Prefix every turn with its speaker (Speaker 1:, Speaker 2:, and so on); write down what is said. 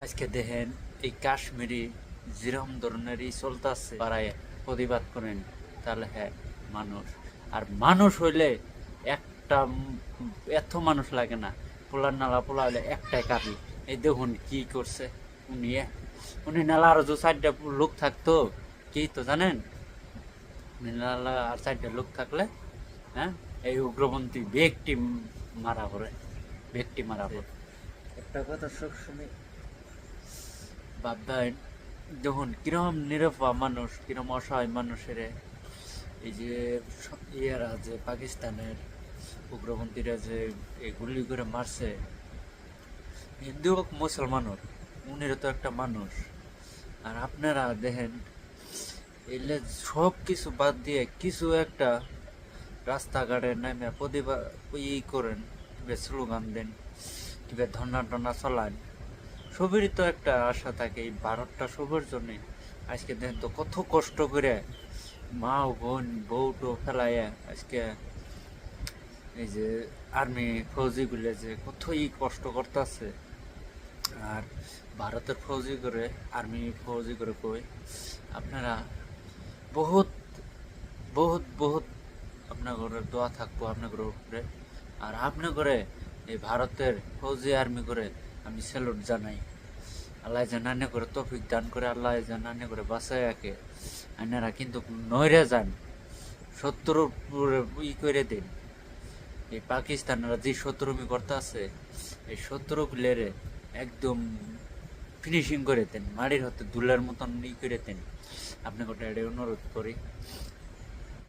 Speaker 1: আজকে দেখেন এই কাশ্মীরি যেরকম ধরনের চলতেছে পাড়ায় প্রতিবাদ করেন তাহলে হ্যাঁ মানুষ আর মানুষ হইলে একটা এত মানুষ লাগে না। পোলার নালা পোলা হইলে একটাই কাঁদি। এই দেখুন কি করছে উনি উনি নালা আরো যে চারটা লোক থাকতো কি তো জানেন, উনি নালা আর চারটা লোক থাকলে হ্যাঁ এই উগ্রপন্থী ব্যক্তি মারা পড়ে, ব্যক্তি মারা পড়ে।
Speaker 2: একটা কথা সবসময়
Speaker 1: ভাববেন যখন কিরম নিরপরাধ মানুষ, কিরম অসহায় মানুষের এই যে ইয়েরা যে পাকিস্তানের উগ্রপন্থীরা যে এই গুলি করে মারছে, হিন্দু হোক মুসলমান হোক উনিরও তো একটা মানুষ। আর আপনারা দেখেন এলে সব কিছু বাদ দিয়ে কিছু একটা রাস্তাঘাটে নামে প্রতিবাদ করেন, কিংবা স্লোগান দেন, কিংবা ধর্না টনা চলান। সবেরই তো একটা আশা থাকে এই ভারতটা সবার জন্য। আজকে দেখেন তো কত কষ্ট করে মা ও বোন বউটো ফেলাইয়া আজকে এই যে আর্মি ফৌজিগুলো যে কতই কষ্ট করতেছে। আর ভারতের ফৌজি করে আর্মি ফৌজি করে কই আপনারা বহুত বহুত বহুত আপনার ঘরের দোয়া থাকবো আপনার ঘরের উপরে। আর আপনার করে এই ভারতের ফৌজি আর্মি করে আমি স্যালুট জানাই। আল্লাহ জানানে করে তৌফিক দান করে, আল্লাহ জানানে করে বাঁচায় রাখে। আইনারা কিন্তু নইরে যান, শত্রুর করে দিন। এই পাকিস্তানরা যে শত্রুমি করতে আছে এই শত্রুগুলেরে একদম ফিনিশিং করে দেন, মাটির হতে দুলার মতন করে দেন। আপনাকে ওটা অনুরোধ করি।